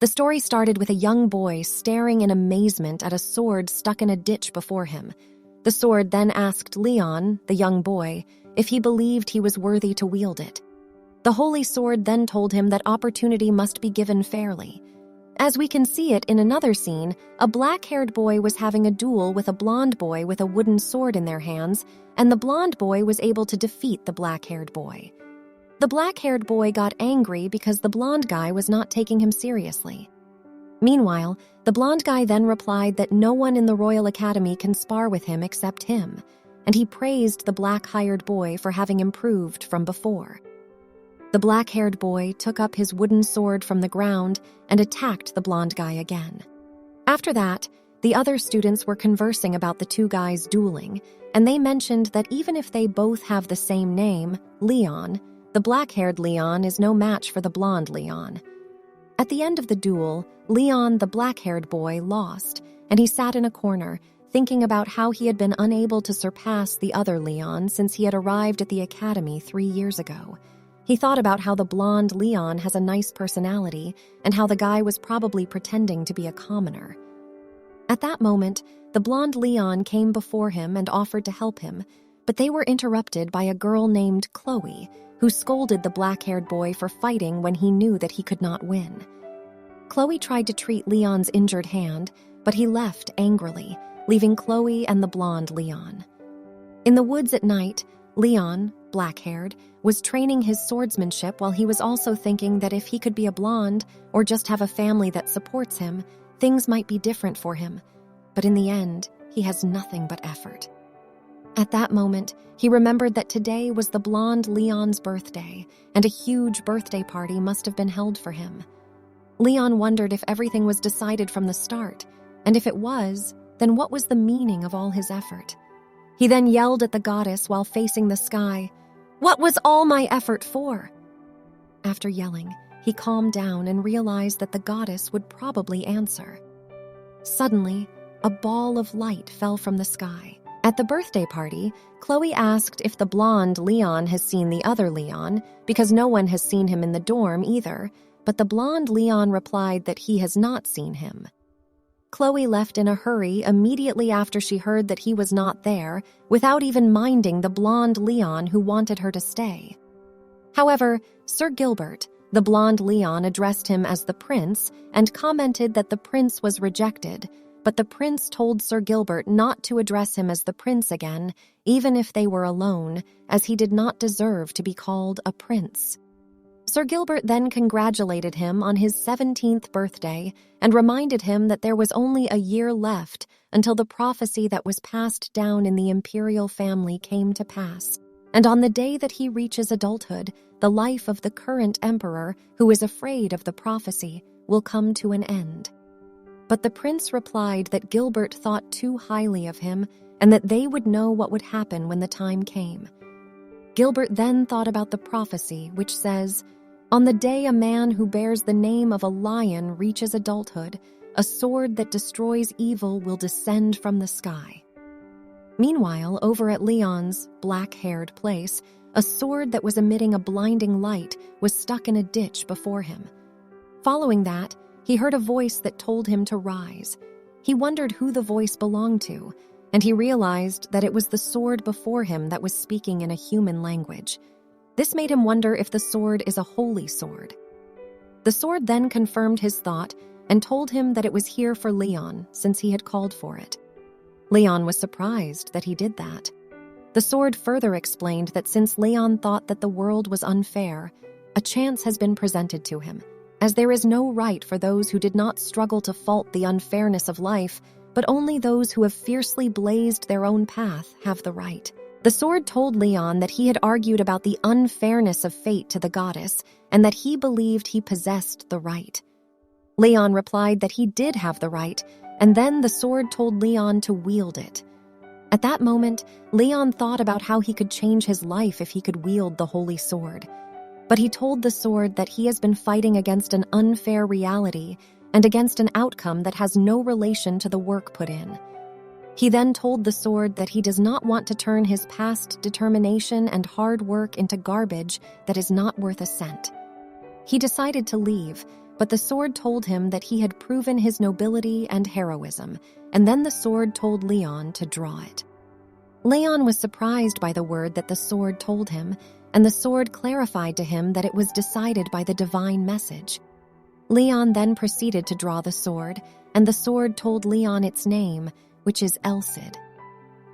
The story started with a young boy staring in amazement at a sword stuck in a ditch before him. The sword then asked Leon, the young boy, if he believed he was worthy to wield it. The holy sword then told him that opportunity must be given fairly. As we can see it in another scene, a black-haired boy was having a duel with a blonde boy with a wooden sword in their hands, and the blonde boy was able to defeat the black-haired boy. The black-haired boy got angry because the blonde guy was not taking him seriously. Meanwhile, the blonde guy then replied that no one in the Royal Academy can spar with him except him, and he praised the black-haired boy for having improved from before. The black-haired boy took up his wooden sword from the ground and attacked the blonde guy again. After that, the other students were conversing about the two guys dueling, and they mentioned that even if they both have the same name, Leon, the black-haired Leon is no match for the blonde Leon. At the end of the duel, Leon, the black-haired boy, lost, and he sat in a corner, thinking about how he had been unable to surpass the other Leon since he had arrived at the academy 3 years ago. He thought about how the blonde Leon has a nice personality and how the guy was probably pretending to be a commoner. At that moment, the blonde Leon came before him and offered to help him, but they were interrupted by a girl named Chloe, who scolded the black-haired boy for fighting when he knew that he could not win. Chloe tried to treat Leon's injured hand, but he left angrily, leaving Chloe and the blonde Leon. In the woods at night, Leon, black-haired, was training his swordsmanship while he was also thinking that if he could be a blonde or just have a family that supports him, things might be different for him. But in the end, he has nothing but effort. At that moment, he remembered that today was the blonde Leon's birthday, and a huge birthday party must have been held for him. Leon wondered if everything was decided from the start, and if it was, then what was the meaning of all his effort? He then yelled at the goddess while facing the sky, "What was all my effort for?" After yelling, he calmed down and realized that the goddess would probably answer. Suddenly, a ball of light fell from the sky. At the birthday party, Chloe asked if the blonde Leon has seen the other Leon, because no one has seen him in the dorm either, but the blonde Leon replied that he has not seen him. Chloe left in a hurry immediately after she heard that he was not there, without even minding the blonde Leon who wanted her to stay. However, Sir Gilbert, the blonde Leon, addressed him as the prince and commented that the prince was rejected, but the prince told Sir Gilbert not to address him as the prince again, even if they were alone, as he did not deserve to be called a prince. Sir Gilbert then congratulated him on his 17th birthday and reminded him that there was only a year left until the prophecy that was passed down in the imperial family came to pass, and on the day that he reaches adulthood, the life of the current emperor, who is afraid of the prophecy, will come to an end. But the prince replied that Gilbert thought too highly of him and that they would know what would happen when the time came. Gilbert then thought about the prophecy, which says, "On the day a man who bears the name of a lion reaches adulthood, a sword that destroys evil will descend from the sky." Meanwhile, over at Leon's black-haired place, a sword that was emitting a blinding light was stuck in a ditch before him. Following that, he heard a voice that told him to rise. He wondered who the voice belonged to, and he realized that it was the sword before him that was speaking in a human language. This made him wonder if the sword is a holy sword. The sword then confirmed his thought and told him that it was here for Leon, since he had called for it. Leon was surprised that he did that. The sword further explained that since Leon thought that the world was unfair, a chance has been presented to him, as there is no right for those who did not struggle to fault the unfairness of life, but only those who have fiercely blazed their own path have the right. The sword told Leon that he had argued about the unfairness of fate to the goddess and that he believed he possessed the right. Leon replied that he did have the right, and then the sword told Leon to wield it. At that moment, Leon thought about how he could change his life if he could wield the holy sword. But he told the sword that he has been fighting against an unfair reality and against an outcome that has no relation to the work put in. He then told the sword that he does not want to turn his past determination and hard work into garbage that is not worth a cent. He decided to leave, but the sword told him that he had proven his nobility and heroism, and then the sword told Leon to draw it. Leon was surprised by the word that the sword told him, and the sword clarified to him that it was decided by the divine message. Leon then proceeded to draw the sword, and the sword told Leon its name, which is Elsid.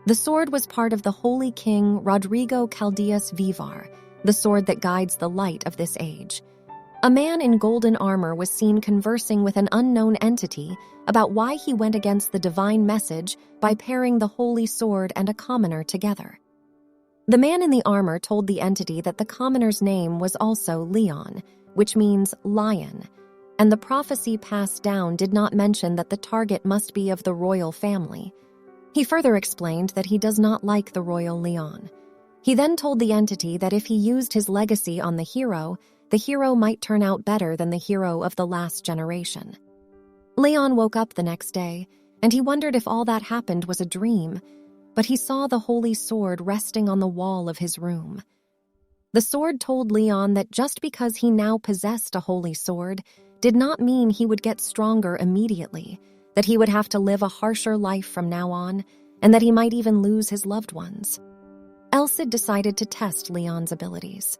The sword was part of the holy king Rodrigo Caldeus Vivar, the sword that guides the light of this age. A man in golden armor was seen conversing with an unknown entity about why he went against the divine message by pairing the holy sword and a commoner together. The man in the armor told the entity that the commoner's name was also Leon, which means lion, and the prophecy passed down did not mention that the target must be of the royal family. He further explained that he does not like the royal Leon. He then told the entity that if he used his legacy on the hero might turn out better than the hero of the last generation. Leon woke up the next day, and he wondered if all that happened was a dream, but he saw the holy sword resting on the wall of his room. The sword told Leon that just because he now possessed a holy sword did not mean he would get stronger immediately, that he would have to live a harsher life from now on, and that he might even lose his loved ones. Elsid decided to test Leon's abilities.